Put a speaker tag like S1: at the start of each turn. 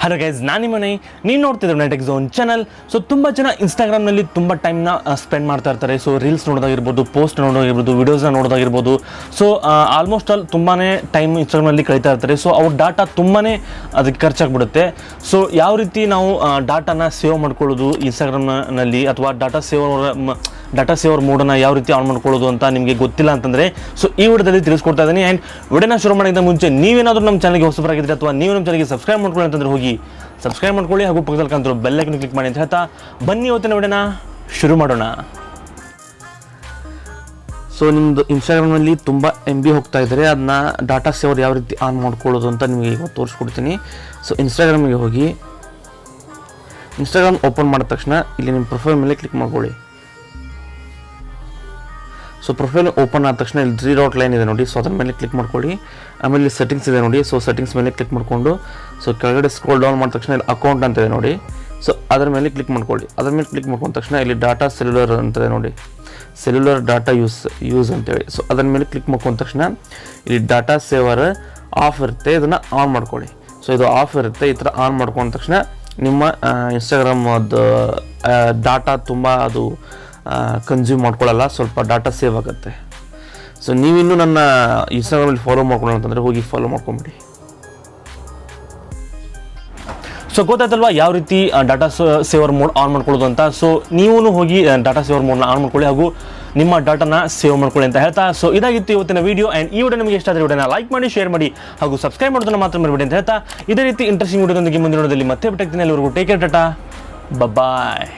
S1: Hello guys, ನಾನು ಮನೆ ನೀವು ನೋಡ್ತಿದ್ರು ವಿನಯ್ ಟೆಕ್ಝೋನ್ ಚಾನಲ್. ಸೊ ತುಂಬ ಜನ ಇನ್ಸ್ಟಾಗ್ರಾಮ್ನಲ್ಲಿ ತುಂಬ ಟೈಮ್ನ ಸ್ಪೆಂಡ್ ಮಾಡ್ತಾ ಇರ್ತಾರೆ. ಸೊ ರೀಲ್ಸ್ ನೋಡೋದಾಗಿರ್ಬೋದು, ಪೋಸ್ಟ್ ನೋಡೋದಾಗಿರ್ಬೋದು, ವೀಡಿಯೋಸ್ನ ನೋಡೋದಾಗಿರ್ಬೋದು. ಸೊ ಆಲ್ಮೋಸ್ಟ್ ಆಲ್ ತುಂಬಾ ಟೈಮ್ ಇನ್ಸ್ಟಾಗ್ರಾಮ್ನಲ್ಲಿ ಕಳೀತಾ ಇರ್ತಾರೆ. ಸೊ ಅವ್ರ ಡಾಟಾ ತುಂಬಾ ಅದಕ್ಕೆ ಖರ್ಚಾಗ್ಬಿಡುತ್ತೆ. ಸೊ ಯಾವ ರೀತಿ ನಾವು ಡಾಟಾನ ಸೇವ್ ಮಾಡ್ಕೊಳ್ಳೋದು ಇನ್ಸ್ಟಾಗ್ರಾಮ್ನಲ್ಲಿ, ಅಥವಾ ಡಾಟಾ ಸೇವರ್ ಮೋಡನ್ನು ಯಾವ ರೀತಿ ಆನ್ ಮಾಡ್ಕೊಳ್ಳೋದು ಅಂತ ನಿಮಗೆ ಗೊತ್ತಿಲ್ಲ ಅಂತಂದರೆ ಸೊ ಈ ವಿಡಿಯೋದಲ್ಲಿ ತಿಳಿಸ್ಕೊಡ್ತಾ ಇದ್ದೀನಿ. ಆ್ಯಂಡ್ ವಿಡಿಯೋನ ಶುರು ಮಾಡೋಕ್ಕಿಂತ ಮುಂಚೆ ನೀವೇನಾದರೂ ನಮ್ಮ ಚಾನಲ್ಗೆ ಹೊಸಬರಾಗಿದ್ದರೆ ಅಥವಾ ನೀವು ನಮ್ಮ ಚಾನಲ್ಗೆ ಸಬ್ಸ್ಕ್ರೈಬ್ ಮಾಡ್ಕೊಳ್ಳಿ ಅಂತಂದ್ರೆ ಹೋಗಿ ಸಬ್ಸ್ಕ್ರೈಬ್ ಮಾಡ್ಕೊಳ್ಳಿ, ಹಾಗೂ ಪಕ್ಕದಲ್ಲಿ ಕಾಣ್ತಿರೋ ಬೆಲ್ ಐಕನ್ ಕ್ಲಿಕ್ ಮಾಡಿ ಅಂತ ಹೇಳ್ತಾ ಬನ್ನಿ ಇವತ್ತಿನ ವಿಡಿಯೋನ ಶುರು ಮಾಡೋಣ. ಸೊ ನಿಮ್ಮದು ಇನ್ಸ್ಟಾಗ್ರಾಮ್ನಲ್ಲಿ ತುಂಬ MB ಹೋಗ್ತಾ ಇದ್ದರೆ ಅದನ್ನ ಡಾಟಾ ಸೇವರ್ ಯಾವ ರೀತಿ ಆನ್ ಮಾಡ್ಕೊಳ್ಳೋದು ಅಂತ ನಿಮಗೆ ಈಗ ತೋರಿಸ್ಕೊಡ್ತೀನಿ. ಸೊ ಇನ್ಸ್ಟಾಗ್ರಾಮಿಗೆ ಹೋಗಿ ಇನ್ಸ್ಟಾಗ್ರಾಮ್ ಓಪನ್ ಮಾಡಿದ ತಕ್ಷಣ ಇಲ್ಲಿ ನಿಮ್ಮ ಪ್ರೊಫೈಲ್ ಮೇಲೆ ಕ್ಲಿಕ್ ಮಾಡ್ಕೊಳ್ಳಿ. ಸೊ ಪ್ರೊಫೈಲ್ ಓಪನ್ ಆದ ತಕ್ಷಣ ಇಲ್ಲಿ 3 ಡಾಟ್ ಲೈನ್ ಇದೆ ನೋಡಿ. ಸೊ ಅದ್ರ ಮೇಲೆ ಕ್ಲಿಕ್ ಮಾಡ್ಕೊಳ್ಳಿ. ಆಮೇಲೆ ಇಲ್ಲಿ ಸೆಟ್ಟಿಂಗ್ಸ್ ಇದೆ ನೋಡಿ. ಸೊ ಸೆಟ್ಟಿಂಗ್ಸ್ ಮೇಲೆ ಕ್ಲಿಕ್ ಮಾಡಿಕೊಂಡು ಸೊ ಕೆಳಗಡೆ ಸ್ಕ್ರೋಲ್ ಡೌನ್ ಮಾಡಿದ ತಕ್ಷಣ ಇಲ್ಲಿ ಅಕೌಂಟ್ ಅಂತ ಇದೆ ನೋಡಿ. ಸೊ ಅದರ ಮೇಲೆ ಕ್ಲಿಕ್ ಮಾಡ್ಕೊಳ್ಳಿ. ಅದ್ರ ಮೇಲೆ ಕ್ಲಿಕ್ ಮಾಡ್ಕೊಂಡ ತಕ್ಷಣ ಇಲ್ಲಿ ಡಾಟಾ ಸೆಲ್ಯುಲರ್ ಅಂತದೆ ನೋಡಿ, ಸೆಲ್ಯುಲರ್ ಡಾಟಾ ಯೂಸ್ ಅಂತೇಳಿ. ಸೊ ಅದರ ಮೇಲೆ ಕ್ಲಿಕ್ ಮಾಡ್ಕೊಂಡ ತಕ್ಷಣ ಇಲ್ಲಿ ಡಾಟಾ ಸೇವರ್ ಆಫ್ ಇರುತ್ತೆ, ಇದನ್ನು ಆನ್ ಮಾಡ್ಕೊಳ್ಳಿ. ಸೊ ಇದು ಆಫ್ ಇರುತ್ತೆ. ಈ ಥರ ಆನ್ ಮಾಡ್ಕೊಂಡ ತಕ್ಷಣ ನಿಮ್ಮ ಇನ್ಸ್ಟಾಗ್ರಾಮ್ ಅದು ಡಾಟಾ ತುಂಬ ಅದು ಕನ್ಸ್ಯೂಮ್ ಮಾಡ್ಕೊಳ್ಳಲ್ಲ, ಸ್ವಲ್ಪ ಡಾಟಾ ಸೇವ್ ಆಗುತ್ತೆ. ಸೊ ನೀವಿನ್ನೂ ನನ್ನ ಇನ್ಸ್ಟಾಗ್ರಾಮಲ್ಲಿ ಫಾಲೋ ಮಾಡ್ಕೊಳ್ಳೋ ಅಂತಂದರೆ ಹೋಗಿ ಫಾಲೋ ಮಾಡ್ಕೊಂಬಿಡಿ. ಸೊ ಗೊತ್ತಾಯ್ತಲ್ವಾ ಯಾವ ರೀತಿ ಡಾಟಾ ಸೇವರ್ ಮೋಡ್ ಆನ್ ಮಾಡ್ಕೊಳ್ಳೋದು ಅಂತ. ಸೊ ನೀವು ಹೋಗಿ ಡಾಟಾ ಸೇವರ್ ಮೋಡ್ನ ಆನ್ ಮಾಡ್ಕೊಳ್ಳಿ, ಹಾಗೂ ನಿಮ್ಮ ಡಾಟಾನ ಸೇವ್ ಮಾಡ್ಕೊಳ್ಳಿ ಅಂತ ಹೇಳ್ತಾ. ಸೊ ಇದಾಗಿತ್ತು ಇವತ್ತಿನ ವೀಡಿಯೋ. ಆ್ಯಂಡ್ ಈ ವಿಡಿಯೋ ನಿಮಗೆ ಇಷ್ಟ ಆದರೆ ವಿಡಿಯೋನ ಲೈಕ್ ಮಾಡಿ, ಶೇರ್ ಮಾಡಿ, ಹಾಗೂ ಸಬ್ಸ್ಕ್ರೈಬ್ ಮಾಡೋದನ್ನ ಮಾತ್ರ ಮರಿಬೇಡಿ ಅಂತ ಹೇಳ್ತಾ ಇದೇ ರೀತಿ ಇಂಟ್ರೆಸ್ಟಿಂಗ್ ವಿಡಿಯೋದೊಂದಿಗೆ ಮುಂದಿನ ವಿಡಿಯೋದಲ್ಲಿ ಮತ್ತೆ ಭೇಟಿ ಆಗ್ತೀನಿ. ಎಲ್ಲರಿಗೂ ಟೇಕ್ ಕೇರ್, ಟಾಟಾ, ಬಾಯ್.